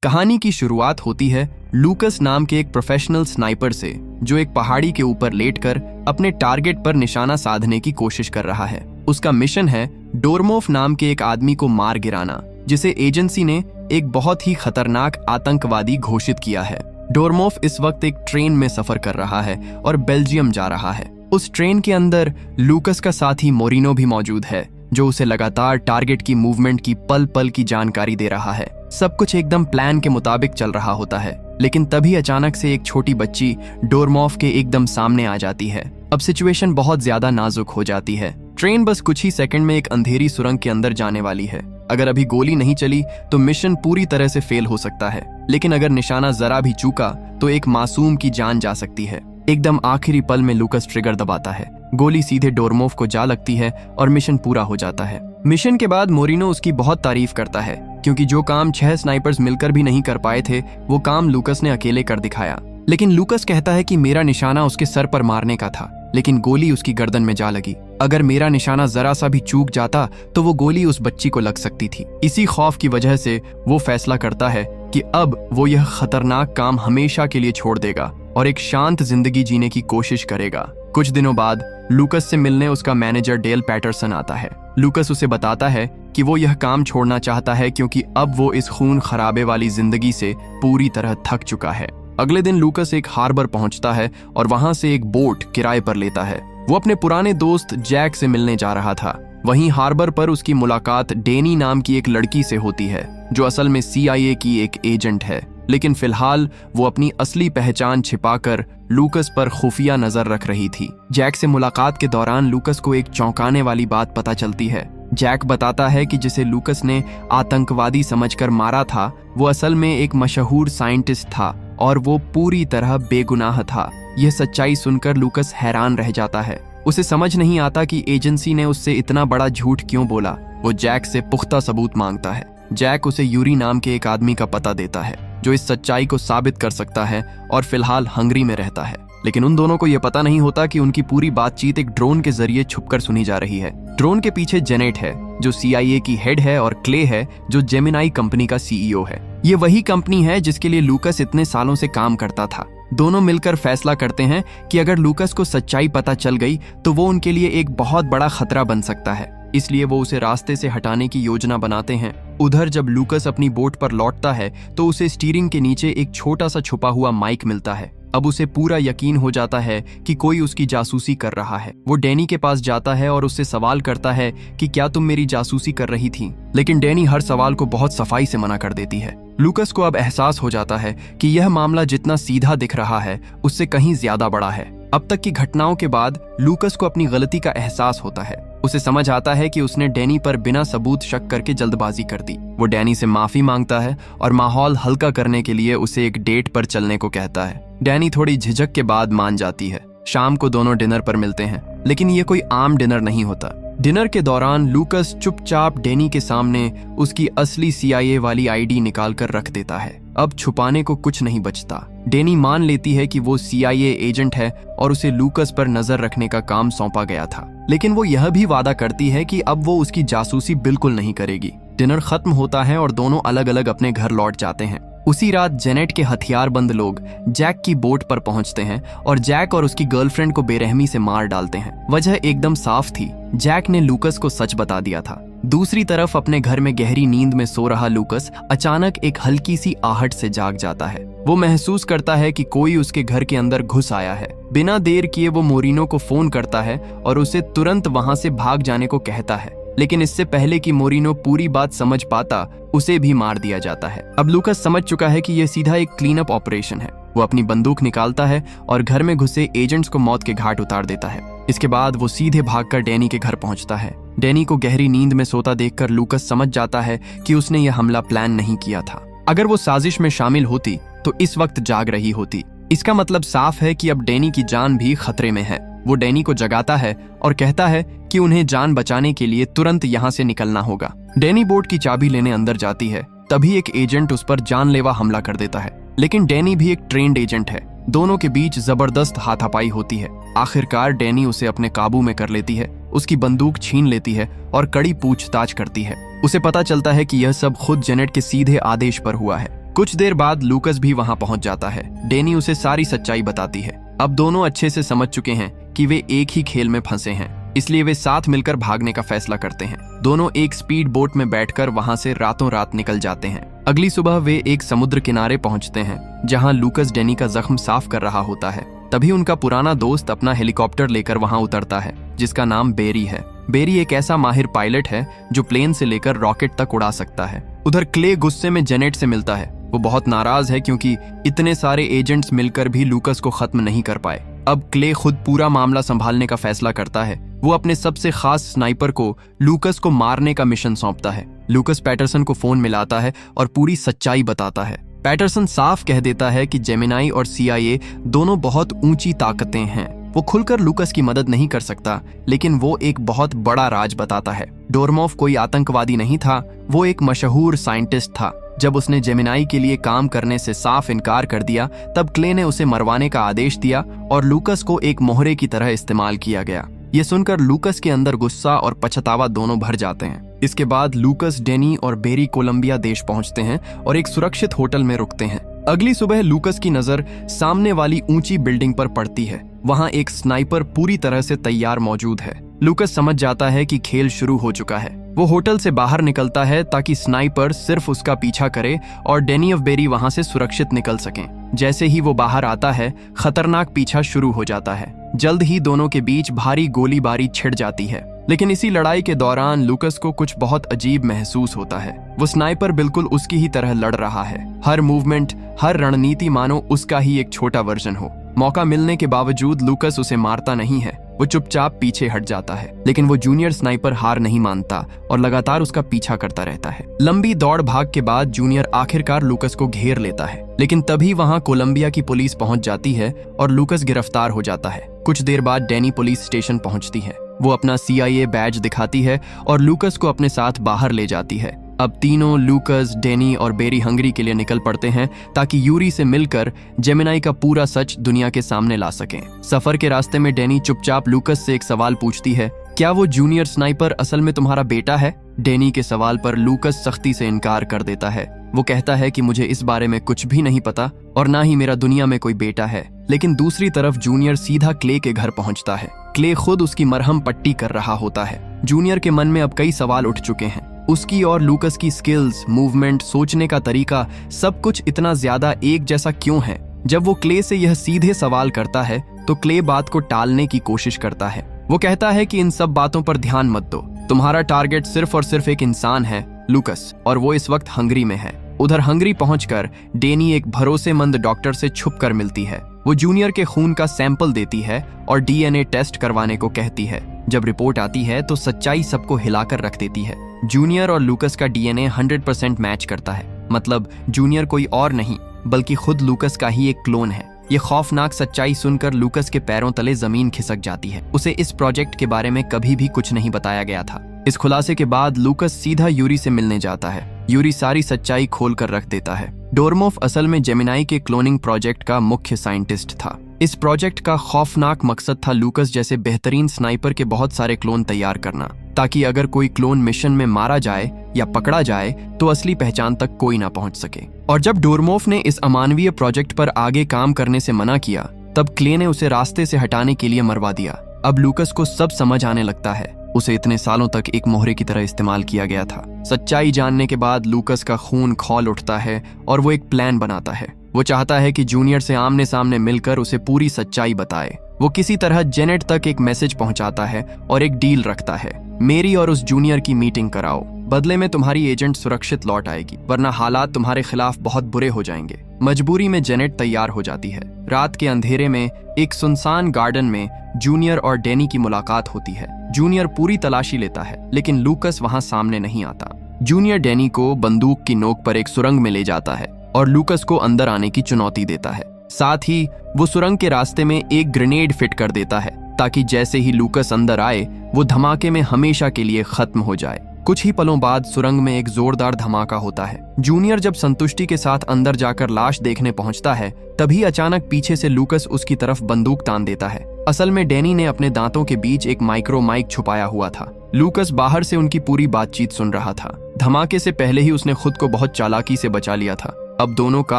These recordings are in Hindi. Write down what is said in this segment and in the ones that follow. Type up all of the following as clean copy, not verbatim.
कहानी की शुरुआत होती है लूकस नाम के एक प्रोफेशनल स्नाइपर से, जो एक पहाड़ी के ऊपर लेटकर अपने टारगेट पर निशाना साधने की कोशिश कर रहा है। उसका मिशन है डोरमोफ नाम के एक आदमी को मार गिराना, जिसे एजेंसी ने एक बहुत ही खतरनाक आतंकवादी घोषित किया है। डोरमोफ इस वक्त एक ट्रेन में सफर कर रहा है और बेल्जियम जा रहा है। उस ट्रेन के अंदर लूकस का साथी मोरिनो भी मौजूद है, जो उसे लगातार टारगेट की मूवमेंट की पल पल की जानकारी दे रहा है। सब कुछ एकदम प्लान के मुताबिक चल रहा होता है, लेकिन तभी अचानक से एक छोटी बच्ची डोरमोफ के एकदम सामने आ जाती है। अब सिचुएशन बहुत ज्यादा नाजुक हो जाती है। ट्रेन बस कुछ ही सेकंड में एक अंधेरी सुरंग के अंदर जाने वाली है। अगर अभी गोली नहीं चली तो मिशन पूरी तरह से फेल हो सकता है, लेकिन अगर निशाना जरा भी चूका तो एक मासूम की जान जा सकती है। एकदम आखिरी पल में लूकस ट्रिगर दबाता है, गोली सीधे डोरमोफ को जा लगती है और मिशन पूरा हो जाता है। मिशन के बाद मोरिनो उसकी बहुत तारीफ करता है, क्योंकि जो काम 6 स्नाइपर्स मिलकर भी नहीं कर पाए थे, वो काम लूकस ने अकेले कर दिखाया। लेकिन लूकस कहता है कि मेरा निशाना उसके सर पर मारने का था, लेकिन गोली उसकी गर्दन में जा लगी। अगर मेरा निशाना जरा सा भी चूक जाता तो वो गोली उस बच्ची को लग सकती थी। इसी खौफ की वजह से वो फैसला करता है कि अब वो यह खतरनाक काम हमेशा के लिए छोड़ देगा और एक शांत जिंदगी जीने की कोशिश करेगा। कुछ दिनों बाद लूकस से मिलने उसका मैनेजर डेल पैटरसन आता है। लूकस उसे बताता है कि वो यह काम छोड़ना चाहता है, क्योंकि अब वो इस खून खराबे वाली जिंदगी से पूरी तरह थक चुका है। अगले दिन लूकस एक हार्बर पहुंचता है और वहां से एक बोट किराए पर लेता है। वो अपने पुराने दोस्त जैक से मिलने जा रहा था। वहीं हार्बर पर उसकी मुलाकात डेनी नाम की एक लड़की से होती है, जो असल में CIA की एक एजेंट है। लेकिन फिलहाल वो अपनी असली पहचान छिपाकर लूकस पर खुफिया नजर रख रही थी। जैक से मुलाकात के दौरान लूकस को एक चौंकाने वाली बात पता चलती है। जैक बताता है कि जिसे लूकस ने आतंकवादी समझकर मारा था, वो असल में एक मशहूर साइंटिस्ट था और वो पूरी तरह बेगुनाह था। यह सच्चाई सुनकर लूकस हैरान रह जाता है। उसे समझ नहीं आता कि एजेंसी ने उससे इतना बड़ा झूठ क्यों बोला। वो जैक से पुख्ता सबूत मांगता है। जैक उसे यूरी नाम के एक आदमी का पता देता है, जो इस सच्चाई को साबित कर सकता है और फिलहाल हंगरी में रहता है। लेकिन उन दोनों को यह पता नहीं होता कि उनकी पूरी बातचीत एक ड्रोन के जरिए छुपकर सुनी जा रही है। ड्रोन के पीछे जेनेट है, जो CIA की हेड है, और क्ले है, जो जेमिनाई कंपनी का CEO है। ये वही कंपनी है जिसके लिए लूकस इतने सालों से काम करता था। दोनों मिलकर फैसला करते हैं कि अगर लूकस को सच्चाई पता चल गई तो वो उनके लिए एक बहुत बड़ा खतरा बन सकता है। इसलिए वो उसे रास्ते से हटाने की योजना बनाते हैं। उधर जब लूकस अपनी बोट पर लौटता है तो उसे स्टीयरिंग के नीचे एक छोटा सा छुपा हुआ माइक मिलता है। अब उसे पूरा यकीन हो जाता है कि कोई उसकी जासूसी कर रहा है। वो डैनी के पास जाता है और उससे सवाल करता है कि क्या तुम मेरी जासूसी कर रही थी, लेकिन डैनी हर सवाल को बहुत सफाई से मना कर देती है। लूकस को अब एहसास हो जाता है कि यह मामला जितना सीधा दिख रहा है उससे कहीं ज्यादा बड़ा है। अब तक की घटनाओं के बाद लूकस को अपनी गलती का एहसास होता है। उसे समझ आता है कि उसने डैनी पर बिना सबूत शक करके जल्दबाजी कर दी। वो डैनी से माफी मांगता है और माहौल हल्का करने के लिए उसे एक डेट पर चलने को कहता है। डैनी थोड़ी झिझक के बाद मान जाती है। शाम को दोनों डिनर पर मिलते हैं, लेकिन ये कोई आम डिनर नहीं होता। डिनर के दौरान लूकस चुपचाप डैनी के सामने उसकी असली CIA वाली ID निकाल कर रख देता है। अब छुपाने को कुछ नहीं बचता। डैनी मान लेती है कि वो CIA एजेंट है और उसे लूकस पर नजर रखने का काम सौंपा गया था, लेकिन वो यह भी वादा करती है कि अब वो उसकी जासूसी बिल्कुल नहीं करेगी। डिनर खत्म होता है और दोनों अलग अलग अपने घर लौट जाते हैं। उसी रात जेनेट के हथियारबंद लोग जैक की बोट पर पहुंचते हैं और जैक और उसकी गर्लफ्रेंड को बेरहमी से मार डालते हैं। वजह एकदम साफ थी, जैक ने लूकस को सच बता दिया था। दूसरी तरफ अपने घर में गहरी नींद में सो रहा लूकस अचानक एक हल्की सी आहट से जाग जाता है। वो महसूस करता है कि कोई उसके घर के अंदर घुस आया है। बिना देर किए वो मोरिनो को फोन करता है और उसे तुरंत वहां से भाग जाने को कहता है, लेकिन इससे पहले कि मोरिनो पूरी बात समझ पाता, उसे भी मार दिया जाता है। अब लूकस समझ चुका है कि यह सीधा एक क्लीन अप ऑपरेशन है। वो अपनी बंदूक निकालता है और घर में घुसे एजेंट्स को मौत के घाट उतार देता है। इसके बाद वो सीधे भागकर डैनी के घर पहुंचता है। डैनी को गहरी नींद में सोता देखकर लूकस समझ जाता है कि उसने यह हमला प्लान नहीं किया था। अगर वो साजिश में शामिल होती तो इस वक्त जाग रही होती। इसका मतलब साफ है कि अब डैनी की जान भी खतरे में है। वो डैनी को जगाता है और कहता है कि उन्हें जान बचाने के लिए तुरंत यहाँ से निकलना होगा। डैनी बोट की चाबी लेने अंदर जाती है, तभी एक एजेंट उस पर जानलेवा हमला कर देता है। लेकिन डैनी भी एक ट्रेंड एजेंट है। दोनों के बीच जबरदस्त हाथापाई होती है। आखिरकार डैनी उसे अपने काबू में कर लेती है, उसकी बंदूक छीन लेती है और कड़ी पूछताछ करती है। उसे पता चलता है कि यह सब खुद जेनेट के सीधे आदेश पर हुआ है। कुछ देर बाद लूकस भी वहां पहुंच जाता है। डेनी उसे सारी सच्चाई बताती है। अब दोनों अच्छे से समझ चुके हैं कि वे एक ही खेल में फंसे हैं, इसलिए वे साथ मिलकर भागने का फैसला करते हैं। दोनों एक स्पीड बोट में बैठकर वहां से रातों रात निकल जाते हैं। अगली सुबह वे एक समुद्र किनारे पहुंचते हैं, जहां लूकस डेनी का जख्म साफ कर रहा होता है। तभी उनका पुराना दोस्त अपना हेलीकॉप्टर लेकर वहां उतरता है, जिसका नाम बेरी है। बेरी एक ऐसा माहिर पायलट है जो प्लेन से लेकर रॉकेट तक उड़ा सकता है। उधर क्ले गुस्से में जेनेट से मिलता है। वो बहुत नाराज है क्योंकि इतने सारे एजेंट्स मिलकर भी लूकस को खत्म नहीं कर पाए। अब क्ले खुद पूरा मामला संभालने का फैसला करता है। वो अपने सबसे खास स्नाइपर को लूकस को मारने का मिशन सौंपता है। लूकस पैटरसन को फोन मिलाता है और पूरी सच्चाई बताता है। पैटरसन साफ कह देता है कि जेमिनाई और CIA दोनों बहुत ऊंची ताकतें हैं। वो खुलकर लूकस की मदद नहीं कर सकता, लेकिन वो एक बहुत बड़ा राज बताता है। डोरमॉफ कोई आतंकवादी नहीं था, वो एक मशहूर साइंटिस्ट था। जब उसने जेमिनाई के लिए काम करने से साफ इनकार कर दिया, तब क्ले ने उसे मरवाने का आदेश दिया और लूकस को एक मोहरे की तरह इस्तेमाल किया गया। ये सुनकर लूकस के अंदर गुस्सा और पछतावा दोनों भर जाते हैं। इसके बाद लूकस, डेनी और बेरी कोलंबिया देश पहुंचते हैं और एक सुरक्षित होटल में रुकते हैं। अगली सुबह लूकस की नजर सामने वाली ऊंची बिल्डिंग पर पड़ती है। वहां एक स्नाइपर पूरी तरह से तैयार मौजूद है। लूकस समझ जाता है कि खेल शुरू हो चुका है। वो होटल से बाहर निकलता है ताकि स्नाइपर सिर्फ उसका पीछा करे और डेनी और बेरी वहां से सुरक्षित निकल सकें। जैसे ही वो बाहर आता है, खतरनाक पीछा शुरू हो जाता है। जल्द ही दोनों के बीच भारी गोलीबारी छिड़ जाती है। लेकिन इसी लड़ाई के दौरान लूकस को कुछ बहुत अजीब महसूस होता है। वो स्नाइपर बिल्कुल उसकी ही तरह लड़ रहा है। हर मूवमेंट, हर रणनीति मानो उसका ही एक छोटा वर्जन हो। मौका मिलने के बावजूद लूकस उसे मारता नहीं है। वो चुपचाप पीछे हट जाता है। लेकिन वो जूनियर स्नाइपर हार नहीं मानता और लगातार उसका पीछा करता रहता है। लंबी दौड़ भाग के बाद जूनियर आखिरकार लूकस को घेर लेता है। लेकिन तभी वहां कोलंबिया की पुलिस पहुंच जाती है और लूकस गिरफ्तार हो जाता है। कुछ देर बाद डेनी पुलिस स्टेशन पहुंचती है। वो अपना CIA बैज दिखाती है और लूकस को अपने साथ बाहर ले जाती है। अब तीनों, लूकस, डेनी और बेरी, हंगरी के लिए निकल पड़ते हैं ताकि यूरी से मिलकर जेमिनाई का पूरा सच दुनिया के सामने ला सकें। सफर के रास्ते में डेनी चुपचाप लूकस से एक सवाल पूछती है, क्या वो जूनियर स्नाइपर असल में तुम्हारा बेटा है? डेनी के सवाल पर लूकस सख्ती से इनकार कर देता है। वो कहता है कि मुझे इस बारे में कुछ भी नहीं पता और ना ही मेरा दुनिया में कोई बेटा है। लेकिन दूसरी तरफ जूनियर सीधा क्ले के घर पहुंचता है। क्ले खुद उसकी मरहम पट्टी कर रहा होता है। जूनियर के मन में अब कई सवाल उठ चुके हैं। उसकी और लूकस की स्किल्स, मूवमेंट, सोचने का तरीका, सब कुछ इतना ज्यादा एक जैसा क्यों है? जब वो क्ले से यह सीधे सवाल करता है तो क्ले बात को टालने की कोशिश करता है। वो कहता है कि इन सब बातों पर ध्यान मत दो। तुम्हारा टारगेट सिर्फ और सिर्फ एक इंसान है, लूकस, और वो इस वक्त हंगरी में है। उधर हंगरी पहुंचकर डेनी एक भरोसेमंद डॉक्टर से छुपकर मिलती है। वो जूनियर के खून का सैंपल देती है और DNA टेस्ट करवाने को कहती है। जब रिपोर्ट आती है तो सच्चाई सबको हिलाकर रख देती है। जूनियर और लूकस का DNA 100% मैच करता है। मतलब जूनियर कोई और नहीं बल्कि खुद लूकस का ही एक क्लोन है। ये खौफनाक सच्चाई सुनकर लूकस के पैरों तले जमीन खिसक जाती है। उसे इस प्रोजेक्ट के बारे में कभी भी कुछ नहीं बताया गया था। इस खुलासे के बाद लूकस सीधा यूरी से मिलने जाता है। यूरी सारी सच्चाई खोल कर रख देता है। डोरमॉफ असल में जेमिनाई के क्लोनिंग प्रोजेक्ट का मुख्य साइंटिस्ट था। इस प्रोजेक्ट का खौफनाक मकसद था लूकस जैसे बेहतरीन स्नाइपर के बहुत सारे क्लोन तैयार करना, ताकि अगर कोई क्लोन मिशन में मारा जाए या पकड़ा जाए तो असली पहचान तक कोई ना पहुंच सके। और जब डोरमॉफ ने इस अमानवीय प्रोजेक्ट पर आगे काम करने से मना किया, तब क्ले ने उसे रास्ते से हटाने के लिए मरवा दिया। अब लूकस को सब समझ आने लगता है। उसे इतने सालों तक एक मोहरे की तरह इस्तेमाल किया गया था। सच्चाई जानने के बाद लूकस का खून खौल उठता है और वो एक प्लान बनाता है। वो चाहता है कि जूनियर से आमने सामने मिलकर उसे पूरी सच्चाई बताए। वो किसी तरह जेनेट तक एक मैसेज पहुंचाता है और एक डील रखता है, मेरी और उस जूनियर की मीटिंग कराओ, बदले में तुम्हारी एजेंट सुरक्षित लौट आएगी, वरना हालात तुम्हारे खिलाफ बहुत बुरे हो जाएंगे। मजबूरी में जेनेट तैयार हो जाती है। रात के अंधेरे में एक सुनसान गार्डन में जूनियर और डेनी की मुलाकात होती है। जूनियर पूरी तलाशी लेता है, लेकिन लूकस वहां सामने नहीं आता। जूनियर डेनी को बंदूक की नोक पर एक सुरंग में ले जाता है और लूकस को अंदर आने की चुनौती देता है। साथ ही वो सुरंग के रास्ते में एक ग्रेनेड फिट कर देता है ताकि जैसे ही लूकस अंदर आए वो धमाके में हमेशा के लिए खत्म हो जाए। कुछ ही पलों बाद सुरंग में एक जोरदार धमाका होता है। जूनियर जब संतुष्टि के साथ अंदर जाकर लाश देखने पहुंचता है, तभी अचानक पीछे से लूकस उसकी तरफ बंदूक तान देता है। असल में डेनी ने अपने दांतों के बीच एक माइक्रो माइक छुपाया हुआ था। लूकस बाहर से उनकी पूरी बातचीत सुन रहा था। धमाके से पहले ही उसने खुद को बहुत चालाकी से बचा लिया था। अब दोनों का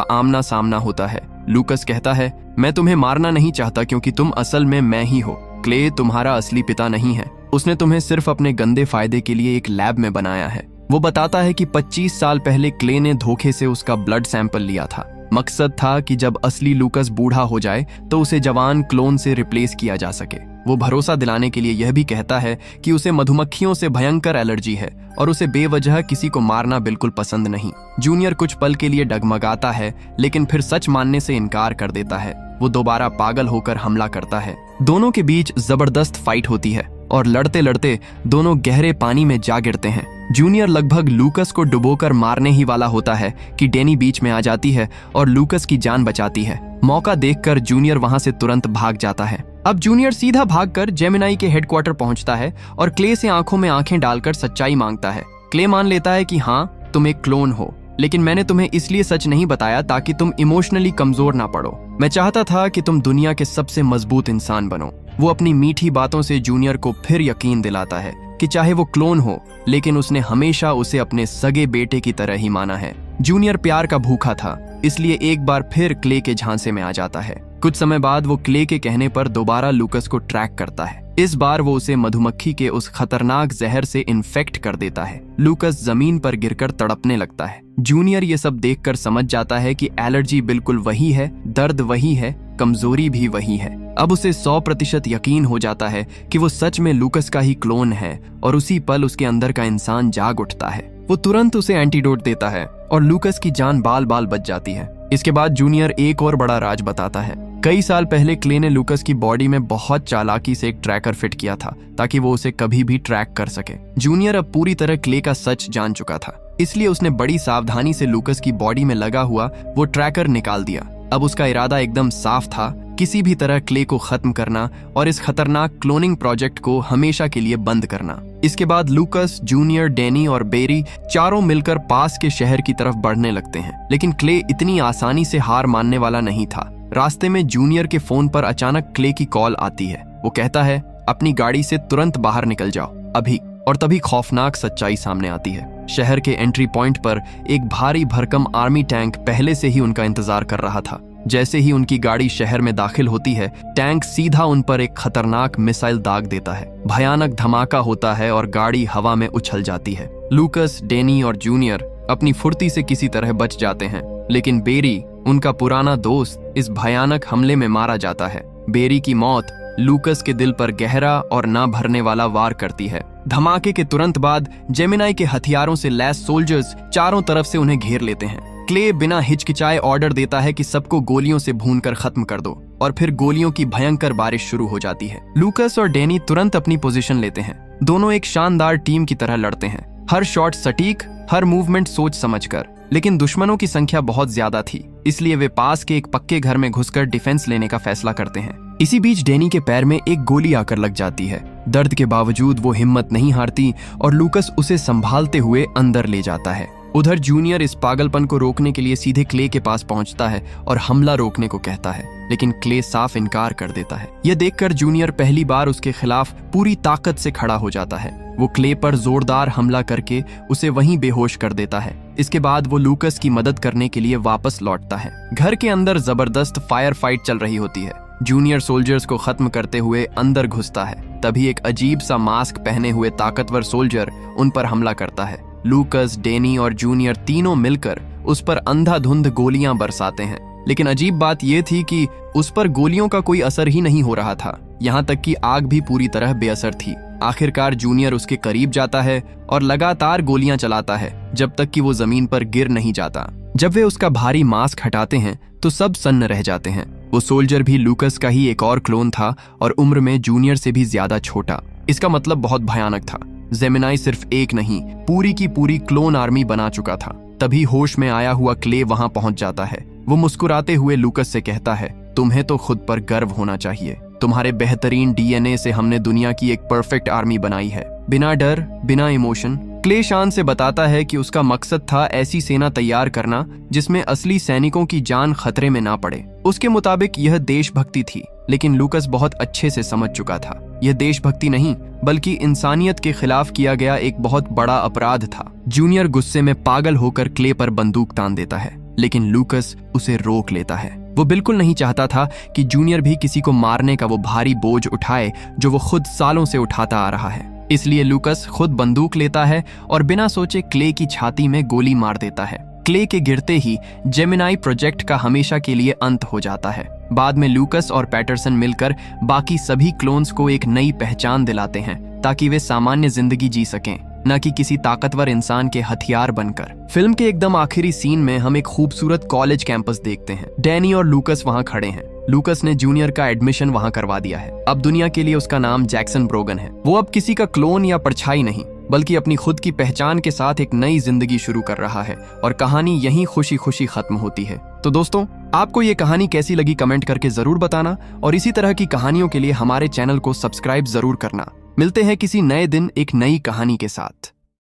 आमना सामना होता है। लूकस कहता है, मैं तुम्हें मारना नहीं चाहता क्योंकि तुम असल में मैं ही हो। क्ले तुम्हारा असली पिता नहीं है, उसने तुम्हें सिर्फ अपने गंदे फायदे के लिए एक लैब में बनाया है। वो बताता है कि 25 साल पहले क्ले ने धोखे से उसका ब्लड सैंपल लिया था। मकसद था कि जब असली लूकस बूढ़ा हो जाए तो उसे जवान क्लोन से रिप्लेस किया जा सके। वो भरोसा दिलाने के लिए यह भी कहता है कि उसे मधुमक्खियों से भयंकर एलर्जी है और उसे बेवजह किसी को मारना बिल्कुल पसंद नहीं। जूनियर कुछ पल के लिए डगमगाता है, लेकिन फिर सच मानने से इनकार कर देता है। वो दोबारा पागल होकर हमला करता है। दोनों के बीच जबरदस्त फाइट होती है और लड़ते लड़ते दोनों गहरे पानी में जा गिरते हैं। जूनियर लगभग लूकस को डुबोकर मारने ही वाला होता है कि डैनी बीच में आ जाती है और लूकस की जान बचाती है। मौका देखकर जूनियर वहां से तुरंत भाग जाता है। अब जूनियर सीधा भागकर जेमिनाई के हेडक्वार्टर पहुंचता है और क्ले से आंखों में आंखें डालकर सच्चाई मांगता है। क्ले मान लेता है कि हाँ, तुम एक क्लोन हो, लेकिन मैंने तुम्हें इसलिए सच नहीं बताया ताकि तुम इमोशनली कमजोर ना पड़ो। मैं चाहता था कि तुम दुनिया के सबसे मजबूत इंसान बनो। वो अपनी मीठी बातों से जूनियर को फिर यकीन दिलाता है कि चाहे वो क्लोन हो, लेकिन उसने हमेशा उसे अपने सगे बेटे की तरह ही माना है। जूनियर प्यार का भूखा था, इसलिए एक बार फिर क्ले के झांसे में आ जाता है। कुछ समय बाद वो क्ले के कहने पर दोबारा लूकस को ट्रैक करता है। इस बार वो उसे मधुमक्खी के उस खतरनाक जहर से इन्फेक्ट कर देता है। लूकस जमीन पर गिरकर तड़पने लगता है। जूनियर ये सब देखकर समझ जाता है कि एलर्जी बिल्कुल वही है, दर्द वही है, कमजोरी भी वही है। अब उसे 100% यकीन हो जाता है कि वो सच में लूकस का ही क्लोन है और उसी पल उसके अंदर का इंसान जाग उठता है। वो तुरंत उसे एंटीडोट देता है और लूकस की जान बाल बाल बच जाती है। इसके बाद जूनियर एक और बड़ा राज बताता है। कई साल पहले क्ले ने लूकस की बॉडी में बहुत चालाकी से एक ट्रैकर फिट किया था ताकि वो उसे कभी भी ट्रैक कर सके। जूनियर अब पूरी तरह क्ले का सच जान चुका था, इसलिए उसने बड़ी सावधानी से लूकस की बॉडी में लगा हुआ वो ट्रैकर निकाल दिया। अब उसका इरादा एकदम साफ था, किसी भी तरह क्ले को खत्म करना और इस खतरनाक क्लोनिंग प्रोजेक्ट को हमेशा के लिए बंद करना। इसके बाद लूकस, जूनियर, डैनी और बेरी चारों मिलकर पास के शहर की तरफ बढ़ने लगते हैं। लेकिन क्ले इतनी आसानी से हार मानने वाला नहीं था। रास्ते में जूनियर के फोन पर अचानक क्ले की कॉल आती है। वो कहता है, अपनी गाड़ी से तुरंत बाहर निकल जाओ, अभी। और तभी खौफनाक सच्चाई सामने आती है। शहर के एंट्री पॉइंट पर एक भारी भरकम आर्मी टैंक पहले से ही उनका इंतजार कर रहा था। जैसे ही उनकी गाड़ी शहर में दाखिल होती है, टैंक सीधा उन पर एक खतरनाक मिसाइल दाग देता है। भयानक धमाका होता है और गाड़ी हवा में उछल जाती है। लूकस, डैनी और जूनियर अपनी फुर्ती से किसी तरह बच जाते हैं, लेकिन बेरी, उनका पुराना दोस्त, इस भयानक हमले में मारा जाता है। बेरी की मौत लूकस के दिल पर गहरा और ना भरने वाला वार करती है। धमाके के तुरंत बाद जेमिनाई के हथियारों से लैस सोल्जर्स चारों तरफ से उन्हें घेर लेते हैं। क्ले बिना हिचकिचाए ऑर्डर देता है कि सबको गोलियों से भूनकर खत्म कर दो और फिर गोलियों की भयंकर बारिश शुरू हो जाती है। लूकस और डैनी तुरंत अपनी पोजीशन लेते हैं। दोनों एक शानदार टीम की तरह लड़ते हैं, हर शॉट सटीक, हर मूवमेंट सोच समझकर। लेकिन दुश्मनों की संख्या बहुत ज्यादा थी, इसलिए वे पास के एक पक्के घर में घुसकर डिफेंस लेने का फैसला करते हैं। इसी बीच डैनी के पैर में एक गोली आकर लग जाती है। दर्द के बावजूद वो हिम्मत नहीं हारती और लूकस उसे संभालते हुए अंदर ले जाता है। उधर जूनियर इस पागलपन को रोकने के लिए सीधे क्ले के पास पहुंचता है और हमला रोकने को कहता है, लेकिन क्ले साफ इनकार कर देता है। यह देखकर जूनियर पहली बार उसके खिलाफ पूरी ताकत से खड़ा हो जाता है। वो क्ले पर जोरदार हमला करके उसे वहीं बेहोश कर देता है। इसके बाद वो लूकस की मदद करने के लिए वापस लौटता है। घर के अंदर जबरदस्त फायर फाइट चल रही होती है। जूनियर सोल्जर्स को खत्म करते हुए अंदर घुसता है। तभी एक अजीब सा मास्क पहने हुए ताकतवर सोल्जर उन पर हमला करता है। लूकस, डैनी और जूनियर तीनों मिलकर उस पर अंधाधुंध गोलियां बरसाते हैं। लेकिन अजीब बात यह थी कि उस पर गोलियों का कोई असर ही नहीं हो रहा था, यहाँ तक कि आग भी पूरी तरह बेअसर थी। आखिरकार जूनियर उसके करीब जाता है और लगातार गोलियां चलाता है जब तक कि वो जमीन पर गिर नहीं जाता। जब वे उसका भारी मास्क हटाते हैं तो सब सन्न रह जाते हैं। वो सोल्जर भी लूकस का ही एक और क्लोन था और उम्र में जूनियर से भी ज्यादा छोटा। इसका मतलब बहुत भयानक था। जेमिनाई सिर्फ एक नहीं, पूरी की पूरी क्लोन आर्मी बना चुका था। तभी होश में आया हुआ क्ले वहां पहुंच जाता है। वो मुस्कुराते हुए लूकस से कहता है, तुम्हें तो खुद पर गर्व होना चाहिए। तुम्हारे बेहतरीन डीएनए से हमने दुनिया की एक परफेक्ट आर्मी बनाई है, बिना डर, बिना इमोशन। क्ले शान से बताता है कि उसका मकसद था ऐसी सेना तैयार करना जिसमें असली सैनिकों की जान खतरे में ना पड़े। उसके मुताबिक यह देशभक्ति थी, लेकिन लूकस बहुत अच्छे से समझ चुका था यह देशभक्ति नहीं बल्कि इंसानियत के खिलाफ किया गया एक बहुत बड़ा अपराध था। जूनियर गुस्से में पागल होकर क्ले पर बंदूक तान देता है। लेकिन लूकस उसे रोक लेता है। वो बिल्कुल नहीं चाहता था कि जूनियर भी किसी को मारने का वो भारी बोझ उठाए जो वो खुद सालों से उठाता आ रहा है। इसलिए लूकस खुद बंदूक लेता है और बिना सोचे क्ले की छाती में गोली मार देता है। क्ले के गिरते ही जेमिनाई प्रोजेक्ट का हमेशा के लिए अंत हो जाता है। बाद में लूकस और पैटरसन मिलकर बाकी सभी क्लोन्स को एक नई पहचान दिलाते हैं ताकि वे सामान्य जिंदगी जी सकें, न कि किसी ताकतवर इंसान के हथियार बनकर। फिल्म के एकदम आखिरी सीन में हम एक खूबसूरत कॉलेज कैंपस देखते हैं। डैनी और लूकस वहां खड़े हैं। लूकस ने जूनियर का एडमिशन वहां करवा दिया है। अब दुनिया के लिए उसका नाम जैक्सन ब्रोगन है। वो अब किसी का क्लोन या परछाई नहीं, बल्कि अपनी खुद की पहचान के साथ एक नई जिंदगी शुरू कर रहा है और कहानी यहीं खुशी खुशी खत्म होती है। तो दोस्तों, आपको ये कहानी कैसी लगी कमेंट करके जरूर बताना और इसी तरह की कहानियों के लिए हमारे चैनल को सब्सक्राइब जरूर करना। मिलते हैं किसी नए दिन एक नई कहानी के साथ।